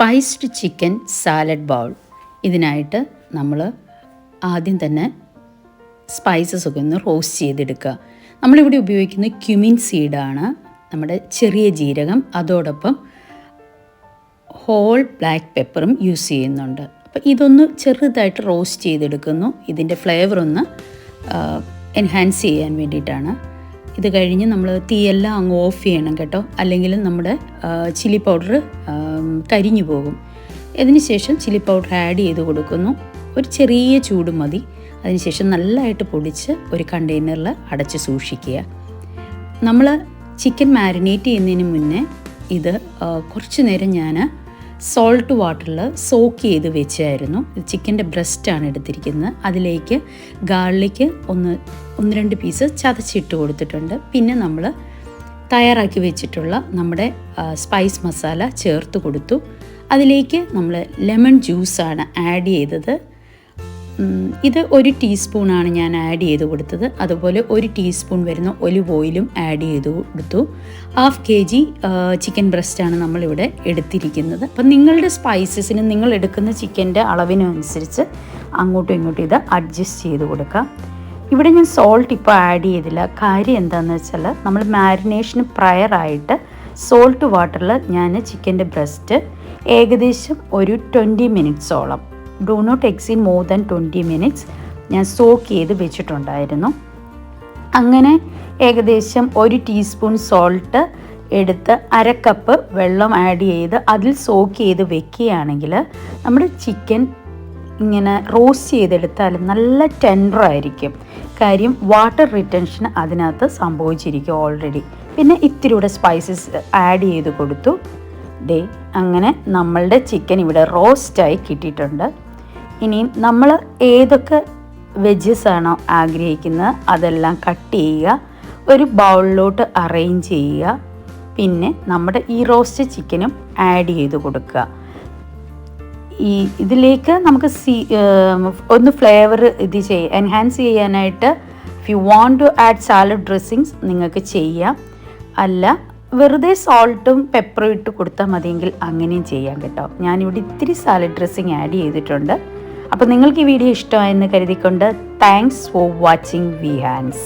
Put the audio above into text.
Spiced chicken salad bowl. ഇതിനായിട്ട് നമ്മൾ ആദ്യം തന്നെ സ്പൈസസ് ഒക്കെ ഒന്ന് റോസ്റ്റ് ചെയ്തെടുക്കുക. നമ്മളിവിടെ ഉപയോഗിക്കുന്ന ക്യുമിൻ സീഡാണ്, നമ്മുടെ ചെറിയ ജീരകം, അതോടൊപ്പം ഹോൾ ബ്ലാക്ക് പെപ്പറും യൂസ് ചെയ്യുന്നുണ്ട്. അപ്പോൾ ഇതൊന്ന് ചെറുതായിട്ട് റോസ്റ്റ് ചെയ്തെടുക്കുന്നു, ഇതിൻ്റെ ഫ്ലേവർ ഒന്ന് എൻഹാൻസ് ചെയ്യാൻ വേണ്ടിയിട്ടാണ്. ഇത് കഴിഞ്ഞ് നമ്മൾ തീയെല്ലാം അങ്ങ് ഓഫ് ചെയ്യണം കേട്ടോ, അല്ലെങ്കിൽ നമ്മുടെ ചില്ലി പൗഡർ കരിഞ്ഞു പോകും. ഇതിന് ശേഷം ചില്ലി പൗഡർ ആഡ് ചെയ്ത് കൊടുക്കുന്നു. ഒരു ചെറിയ ചൂട് മതി. അതിനുശേഷം നല്ലതായിട്ട് പൊടിച്ച് ഒരു കണ്ടെയ്നറിൽ അടച്ച് സൂക്ഷിക്കുക. നമ്മൾ ചിക്കൻ മാരിനേറ്റ് ചെയ്യുന്നതിന് മുന്നേ ഇത് കുറച്ച് നേരം ഞാൻ സോൾട്ട് വാട്ടറിൽ സോക്ക് ചെയ്ത് വെച്ചായിരുന്നു. ചിക്കൻ്റെ ബ്രസ്റ്റാണ് എടുത്തിരിക്കുന്നത്. അതിലേക്ക് ഗാർലിക്ക് ഒന്ന് രണ്ട് പീസ് ചതച്ചിട്ട് കൊടുത്തിട്ടുണ്ട്. പിന്നെ നമ്മൾ തയ്യാറാക്കി വെച്ചിട്ടുള്ള നമ്മുടെ സ്പൈസ് മസാല ചേർത്ത് കൊടുത്തു. അതിലേക്ക് നമ്മൾ ലെമൺ ജ്യൂസാണ് ആഡ് ചെയ്തത്. ഇത് 1 ടീസ്പൂണാണ് ഞാൻ ആഡ് ചെയ്ത് കൊടുത്തത്. അതുപോലെ 1 ടീസ്പൂൺ വരുന്ന ഒലിവ് ഓയിലും ആഡ് ചെയ്ത് കൊടുത്തു. 1/2 kg ചിക്കൻ ബ്രസ്റ്റാണ് നമ്മളിവിടെ എടുത്തിരിക്കുന്നത്. അപ്പം നിങ്ങളുടെ സ്പൈസസിന് നിങ്ങൾ എടുക്കുന്ന ചിക്കൻ്റെ അളവിനനുസരിച്ച് അങ്ങോട്ടും ഇങ്ങോട്ടും ഇത് അഡ്ജസ്റ്റ് ചെയ്ത് കൊടുക്കാം. ഇവിടെ ഞാൻ സോൾട്ട് ഇപ്പോൾ ആഡ് ചെയ്തില്ല. കാര്യം എന്താണെന്ന് വെച്ചാൽ നമ്മൾ മാരിനേഷന് പ്രയറായിട്ട് സോൾട്ട് വാട്ടറിൽ ഞാൻ ചിക്കൻ്റെ ബ്രസ്റ്റ് ഏകദേശം ഒരു 20 മിനിറ്റ്സോളം, do not exceed more than 20 minutes ഞാൻ സോക്ക് ചെയ്ത് വെച്ചിട്ടുണ്ടായിരുന്നു. അങ്ങനെ ഏകദേശം 1 ടീസ്പൂൺ സോൾട്ട് എടുത്ത് 1/2 കപ്പ് വെള്ളം ആഡ് ചെയ്ത് അതിൽ സോക്ക് ചെയ്ത് വെക്കുകയാണെങ്കിൽ നമ്മുടെ ചിക്കൻ ഇങ്ങനെ റോസ്റ്റ് ചെയ്തെടുത്താൽ നല്ല ടെൻഡറായിരിക്കും. കാര്യം വാട്ടർ റിട്ടൻഷൻ അതിനകത്ത് സംഭവിച്ചിരിക്കും ഓൾറെഡി. പിന്നെ ഇത്തിരിയുടെ സ്പൈസസ് ആഡ് ചെയ്ത് കൊടുത്തു. അങ്ങനെ നമ്മളുടെ ചിക്കൻ ഇവിടെ റോസ്റ്റായി കിട്ടിയിട്ടുണ്ട്. ഇനി നമ്മൾ ഏതൊക്കെ വെജസ് ആണോ ആഗ്രഹിക്കുന്നത് അതെല്ലാം കട്ട് ചെയ്യുക, ഒരു ബൗളിലോട്ട് അറേഞ്ച് ചെയ്യുക. പിന്നെ നമ്മുടെ ഈ റോസ്റ്റ് ചിക്കനും ആഡ് ചെയ്ത് കൊടുക്കുക. ഇതിലേക്ക് നമുക്ക് ഒന്ന് ഫ്ലേവർ എൻഹാൻസ് ചെയ്യാനായിട്ട് if you want to add salad dressings നിങ്ങൾക്ക് ചെയ്യാം. അല്ല വെറുതെ സോൾട്ടും പെപ്പറും ഇട്ട് കൊടുത്താൽ മതിയെങ്കിൽ അങ്ങനെയും ചെയ്യാം കേട്ടോ. ഞാനിവിടെ ഇത്തിരി സാലഡ് ഡ്രസ്സിങ് ആഡ് ചെയ്തിട്ടുണ്ട്. അപ്പോൾ നിങ്ങൾക്ക് ഈ വീഡിയോ ഇഷ്ടമായെന്ന് കരുതിക്കൊണ്ട് താങ്ക്സ് ഫോർ വാച്ചിങ് വിഹാൻസ്.